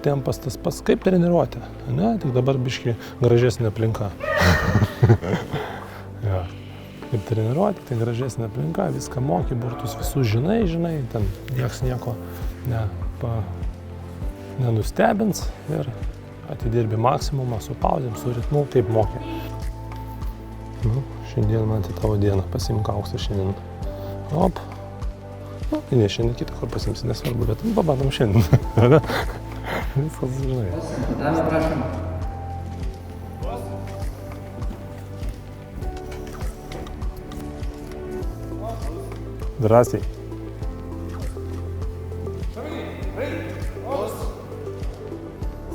tempas tas pats, kaip treniruotė, ne? Tik dabar biški gražesnė aplinka. Ja. Kaip treniruotė, tai gražesnė aplinka, viską moki, burtus visus žinai, ten nieks nieko nenustebins ir atidirbi maksimumą su pauzėm, su ritmu, kaip mokė. Nu, šiandien man tai tavo diena, pasiimk auksą šiandien. Op. Nu, ne, šiandien kitą kur pasimsi, nesvarbu, bet pabandom šiandien. Viskas, žinai. Dame, prašom. Zdrasty.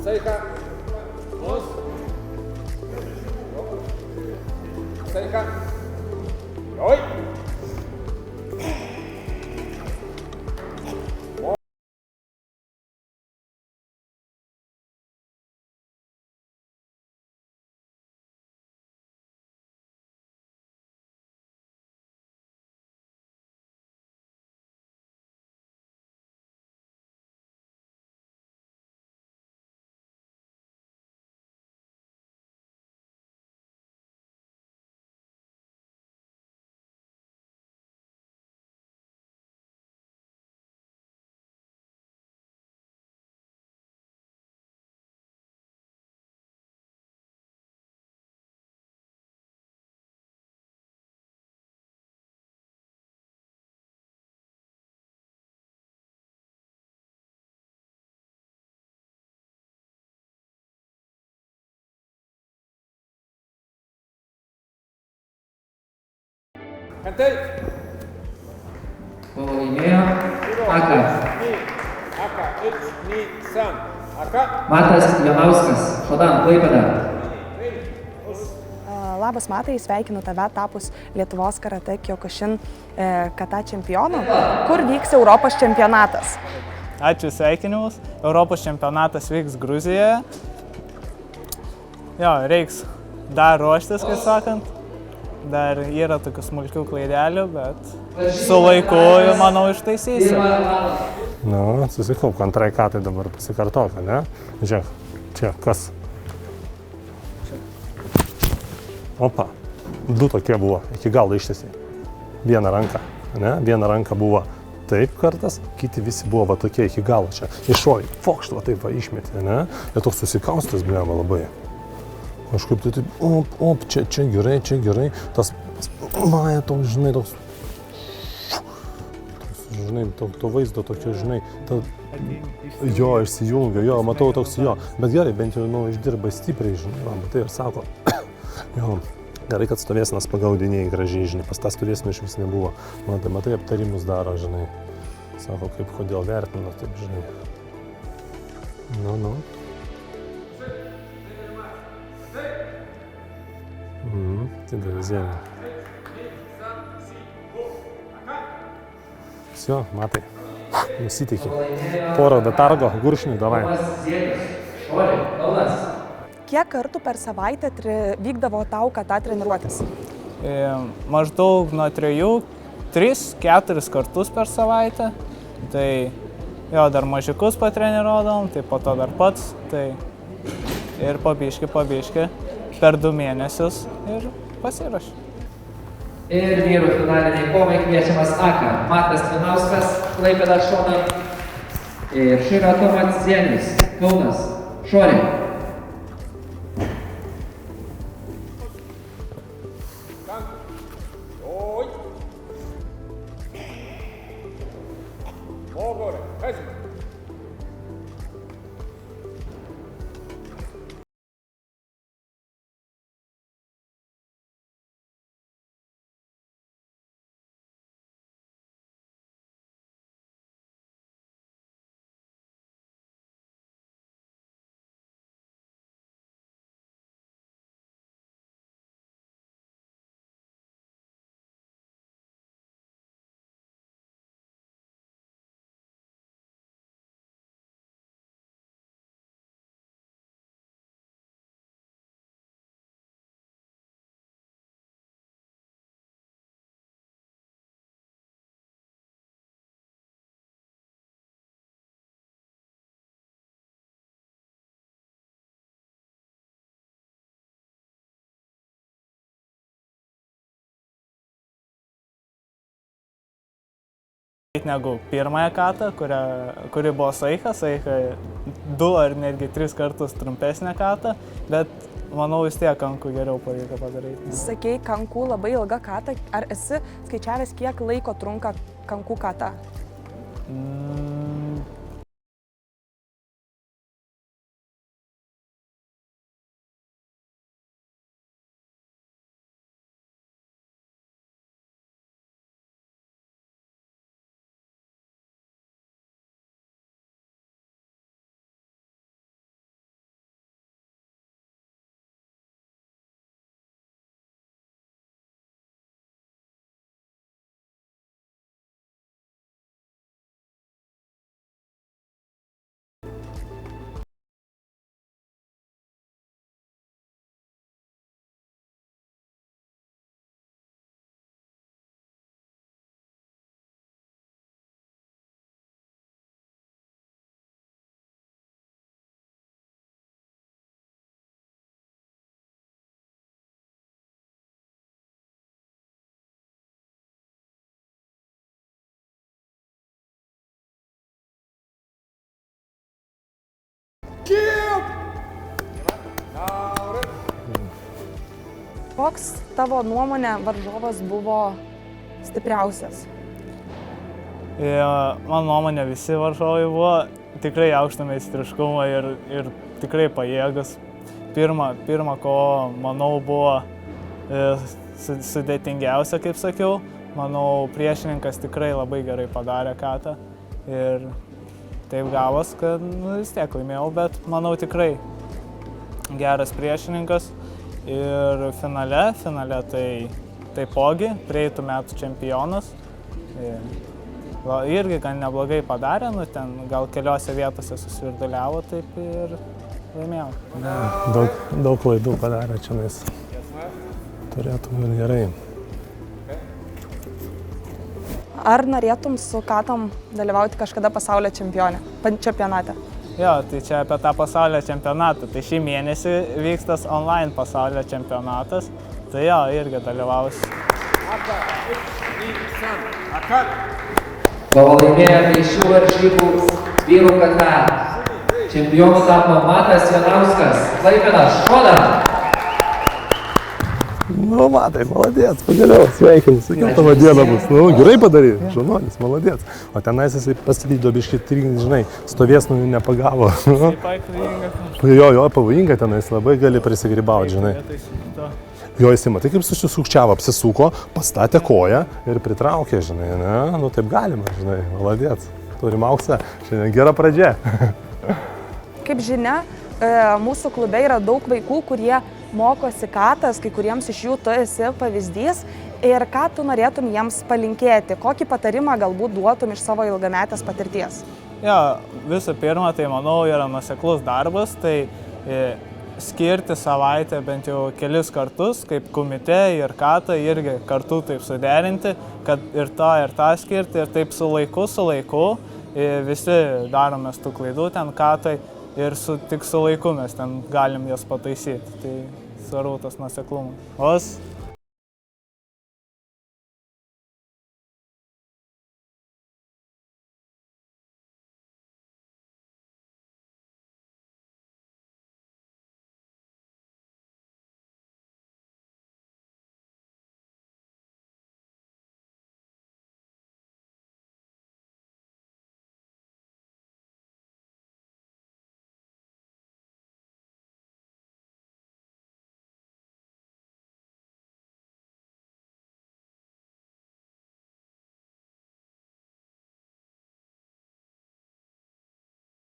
Sejka. Sejka. Oj. Kantai. Kova laimėjo. Aka. Aka. San. Aka. Matas Jonauskas. Šodan, Klaipėda. Labas Matai, sveikinu tave tapus Lietuvos karate Kiokušin kata čempionu. Kur vyks Europos čempionatas? Ačiū sveikinimus. Europos čempionatas vyks Gruzijoje. Jo, reiks dar ruoštis, kaip sakant. Dar yra tokių smulkių klaidelių, bet su laiku, manau, ištaisysiu. Nu, susikaup, antrai katai dabar pasikartok, ne? Žiūrėk, čia kas? Opa, du tokie buvo, iki galo ištėsiai. Viena ranka, ne? Viena ranka buvo taip kartas, kiti visi buvo va tokie iki galo čia. Iššovė, fokšt, va taip va išmetė, ne? Ir toks susikaustas blėma labai. Kažkaip tai taip, op, čia gerai, tas, maja, toks, žinai, toks, žinai, to vaizdo tokio, žinai, jo, išsijungia, jo, matau toks, jo, bet gerai, bent jau, nu, išdirba stipriai, žinai, va, matai ir sako, jo, gerai, kad stovėsinas pagaudinėjai gražiai, žinai, pas tą stovėsiną iš vis nebuvo, matai, aptarimus daro, žinai, sako, kaip, kodėl vertina, taip, žinai, nu. Ты довезем. Все, Matai, nusiteiki. Porą datargo, guršnių, davai. Kiek kartų per savaitę vykdavo tau kata treniruotis? Maždaug nuo 3-4 kartus per savaitę. Tai jo, dar mažiukus patreniruodavom, tai po to dar pats. Tai ir pabiški. Per 2 mėnesius ir pasiruošiu. Ir vyrų finaliniai kovai kviečiamas Aka. Matas Jonauskas, Klaipėda Šonai. Ir Šira Tomas Zienis, Kaunas, Šorė. negu pirmąją katą, kuri buvo Saiha 2 ar netgi 3 kartus trumpesnė kata, bet manau vis tiek Kanku geriau pavyko padaryti. Sakei, Kanku labai ilga kata. Ar esi skaičiavęs, kiek laiko trunka Kanku kata? Koks tavo nuomonė varžovas buvo stipriausias? Mano nuomonė visi varžovai buvo tikrai aukšto meistriškumo ir tikrai pajėgus. Pirma, ko manau buvo sudėtingiausia, kaip sakiau. Manau, priešininkas tikrai labai gerai padarė katą ir taip gavos, kad vis tiek laimėjau, bet manau tikrai geras priešininkas. Ir finale tai taipogi praeitų metų čempionas. Irgi gan neblogai padarė, ten gal keliose vietose susvirduliavo taip ir laimėjau. Daug klaidų padarė čionais. Turėtų ir gerai. Ar norėtum su katom dalyvauti kažkada pasaulio čempionate? Jo, tai čia apie tą pasaulio čempionatą. Tai šį mėnesį vyks tas online pasaulio čempionatas. Tai jo, irgi dalyvausiu. Kovą laimėjo šių varžybų vyrų kata. Čempionu tapo Matas Janauskas, Klaipėdos Škoda. Nu, Matai, maladėts, pagaliau, sveikinu, sakiau, tavo diena bus. Nu, gerai padarė, žanonis, maladėts. O tenais jisai pasilydo biškį trinį, žinai, stovės, nepagavo. Jo, pavojinga tenais, labai gali prisigrybauti, žinai. Jo, jisai, matai, kaip susisukčiavo, apsisuko, pastatė koją ir pritraukė, žinai, ne? Nu, taip galima, žinai, maladėts. Turim auksą, šiandien gera pradžia. Kaip žinia, mūsų klube yra daug vaikų, kurie mokosi katas, kai kuriems iš jų tu esi pavyzdys. Ir ką tu norėtum jiems palinkėti? Kokį patarimą galbūt duotum iš savo ilgametės patirties? Jo, visų pirma, tai manau yra nuoseklus darbas, tai skirti savaitę bent jau kelis kartus, kaip kumite ir katą, irgi kartu taip suderinti, kad ir tą skirti, ir taip su laiku, visi daromės tų klaidų ten katai, ir tik su laiku mes ten galim jas pataisyti. Tai svarbu tas nuoseklumas.